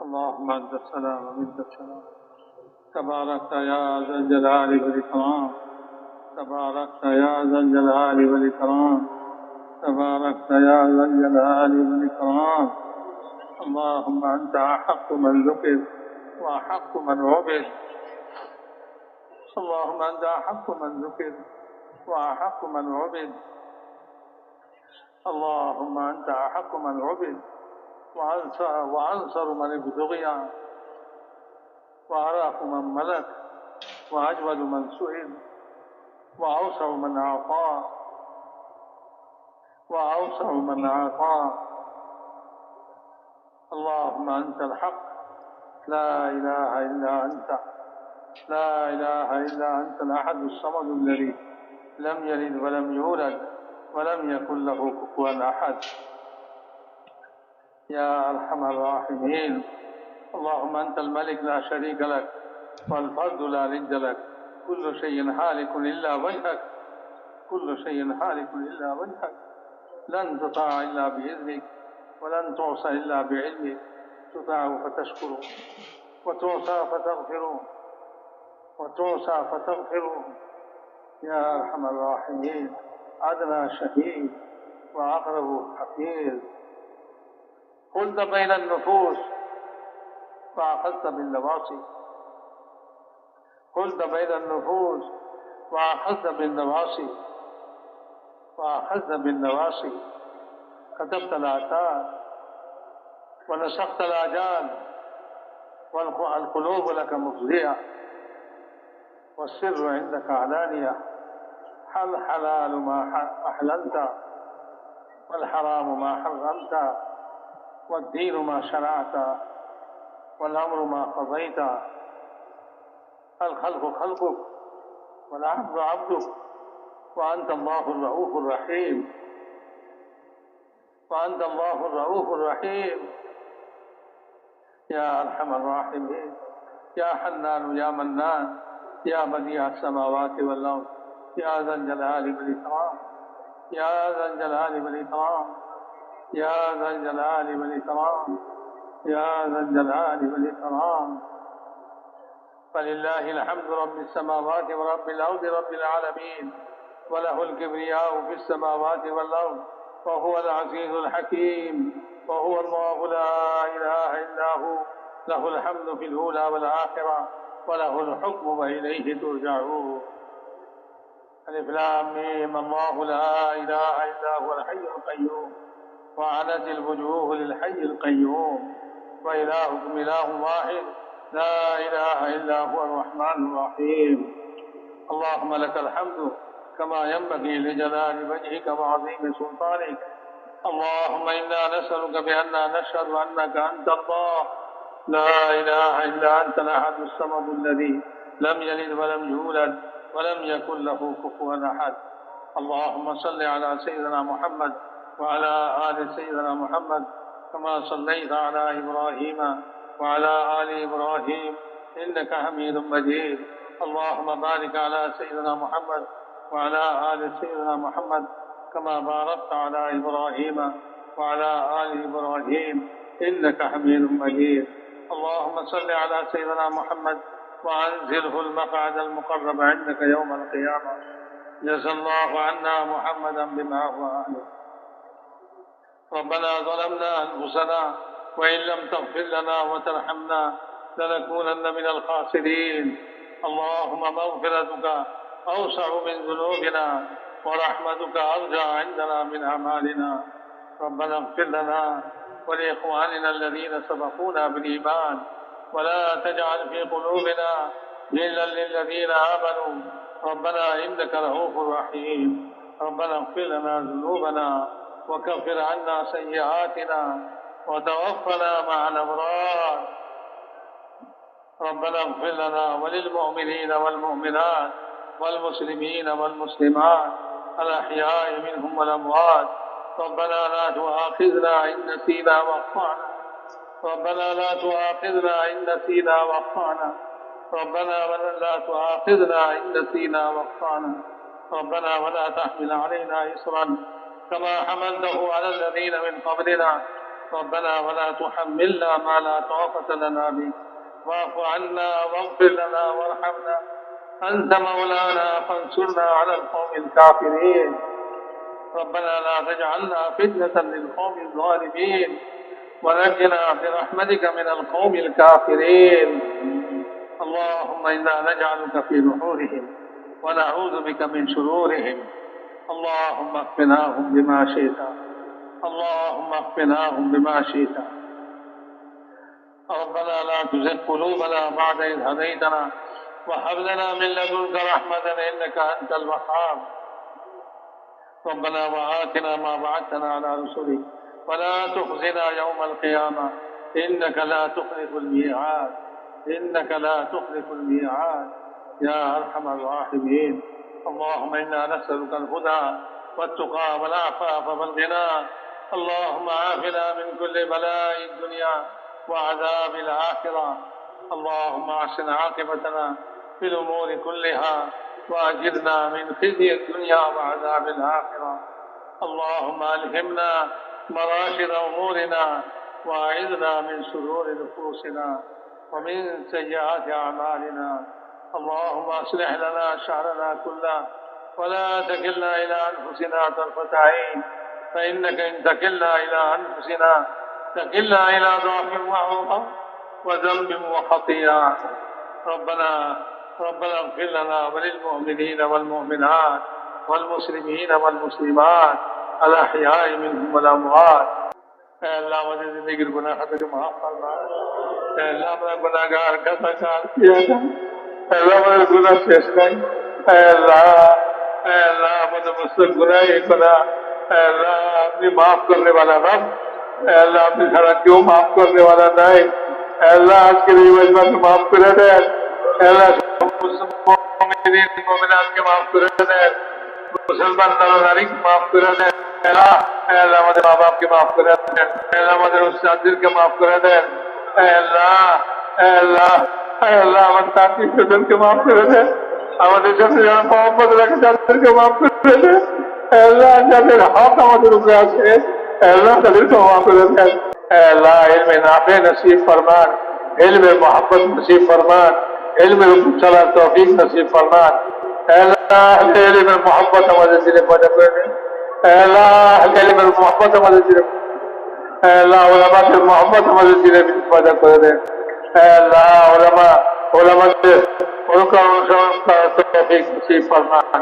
اللهم أنت السلام ومنك السلام تباركت يا ذا الجلال والإكرام تباركت يا ذا الجلال والإكرام تباركت يا ذا الجلال والإكرام. اللهم أنت أحق من ذكر وأحق من عبد. اللهم أنت أحق من ذكر وأحق من عبد. اللهم أنت أحق من عبد وأنصر من ابتغي وأراق من ملك وأجود من سئل وأوسع من أعطى. اللهم أنت الحق لا إله إلا أنت الأحد الصمد الذي لم يلد ولم يولد ولم يكن له كفوا أحد. يا أرحم الراحمين. اللهم أنت الملك لا شريك لك والفرد لا ند لك. كل شيء هالك إلا وجهك لن تطاع إلا بإذنك ولن تعصى إلا بعلمك. تطاع فتشكر وتعصى فتغفر. يا أرحم الراحمين. أدنى شهيد وأقرب حفيظ. قلت بين النفوس وأخذت بالنواصي. كتبت الآثار ونسخت الآجال والقلوب لك مفزعة والسر عندك علانية. الحلال ما أحللت والحرام ما حرمت والدين ما شرعت والأمر ما قضيت. الخلق خلقك والعبد عبدك وأنت الله الرؤوف الرحيم. يا أرحم الراحمين. يا حنان يا منان يا بديع السماوات والأرض. يا ذا الجلال والإكرام. فلله الحمد رب السماوات ورب الأرض رب العالمين. وله الكبرياء في السماوات والأرض وهو العزيز الحكيم. وهو الله لا إله إلا هو. له الحمد في الأولى والآخرة وله الحكم وإليه ترجعون. ألف لام ميم. الله لا إله إلا هو الحي القيوم وعنت الوجوه للحي القيوم وإلهكم إله واحد لا إله إلا هو الرحمن الرحيم. اللهم لك الحمد كما ينبغي لجلال وجهك وعظيم سلطانك. اللهم إنا نسألك بأننا نشهد أنك أنت الله لا إله إلا أنت الأحد الصمد الذي لم يلد ولم يولد ولم يكن له كفوا أحد. اللهم صل على سيدنا محمد وعلى آل سيدنا محمد كما صليت على إبراهيم وعلى آل إبراهيم إنك حميد مجيد. اللهم بارك على سيدنا محمد وعلى آل سيدنا محمد كما باركت على إبراهيم وعلى آل إبراهيم إنك حميد مجيد. اللهم صل على سيدنا محمد وأنزله المقعد المقرب عندك يوم القيامة. جزا الله عنا محمدا بما هو أهله. ربنا ظلمنا أنفسنا وإن لم تغفر لنا وترحمنا لنكونن من الخاسرين. اللهم مغفرتك أوسع من ذنوبنا ورحمتك أرجى عندنا من أعمالنا. ربنا اغفر لنا ولإخواننا الذين سبقونا بالإيمان ولا تجعل في قلوبنا غلا للذين آمنوا ربنا إنك رؤوف رحيم. ربنا اغفر لنا ذنوبنا وكفر عنا سيئاتنا وتوفنا مع الأبرار. ربنا اغفر لنا وللمؤمنين والمؤمنات والمسلمين والمسلمات الأحياء منهم والأموات. ربنا لا تؤاخذنا إن نسينا وأخطأنا. ربنا لا تؤاخذنا إن نسينا وأخطأنا. ربنا ولا تحمل علينا إصرا كما حملته على الذين من قبلنا. ربنا ولا تحملنا ما لا طاقة لنا به واعف عنا واغفر لنا وارحمنا أنت مولانا فانصرنا على القوم الكافرين ربنا لا تجعلنا فتنة للقوم الظالمين ونجنا برحمتك من القوم الكافرين اللهم إنا نجعلك في نحورهم ونعوذ بك من شرورهم اللهم اكفناهم بما شئت اللهم اكفناهم بما شئت ربنا لا تزغ قلوبنا بعد إذ هديتنا وهب لنا من لدنك رحمة إنك أنت الوهاب ربنا وآتنا ما وعدتنا على رسلك ولا تخزنا يوم القيامة إنك لا تخلف الميعاد إنك لا تخلف الميعاد يا أرحم الراحمين اللهم إنا نسألك الهدى والتقى والعفاف والغنى اللهم عافنا من كل بلاء الدنيا وعذاب الآخرة اللهم أحسن عاقبتنا في الأمور كلها وأجرنا من خزي الدنيا وعذاب الآخرة اللهم ألهمنا مراشد أمورنا وأعذنا من شرور نفوسنا ومن سيئات أعمالنا اللهم أصلح لنا شأننا كله ولا تكلنا إلى أنفسنا طرفة عين فإنك إن تكلنا إلى أنفسنا تكلنا إلى ضعف وعوقة وذنب وخطيئة ربنا اغفر لنا وللمؤمنين والمؤمنات والمسلمين والمسلمات الأحياء منهم والأموات اے اللہ مجھے زندگی کے گناہ خطا کو معاف فرما اے اللہ میں گناہگار کا سچار کیا تھا اے اللہ مجھے گناہ پیش نہیں اے اللہ مجھے مجھ سے گناہ ہی کنا اے اللہ اپنی معاف کرنے والا رب اے اللہ اپنی سڑا کیوں معاف کرنے والا نہیں اے اللہ آج کے لیے مجمع تو معاف کرے دے اے اللہ مومنین مومنات کے معاف کرے دے مسلمان نارناری کے معاف کرے دے اے اللہ مجھے ماں باپ کے معاف کرے دے اے اللہ مجھے استاد کے معاف کرے دے اے اللہ من تاکی فضل کے معاف کرے دے আমাদের সাথে যারা মোহাম্মদ রাখে তাদেরকে মাফ করে দে আল্লাহ যাদের হক আমাদের উপরে আছে আল্লাহ তাদেরকে মাফ করে দেন আল্লাহ ইলমে নাফে নসিব ফরমান ইলমে মোহাব্বত নসিব ফরমান ইলমের উপর চলার তৌফিক নসিব ফরমান আল্লাহ ইলমের মোহাব্বত আমাদের দিলে পয়দা করে দেন আল্লাহ ইলমের মোহাব্বত আমাদের দিলে আল্লাহ উলামাদের মোহাব্বত আমাদের দিলে পয়দা করে দেন আল্লাহ উলামাদের অনুকরণ করার তৌফিক নসিব ফরমান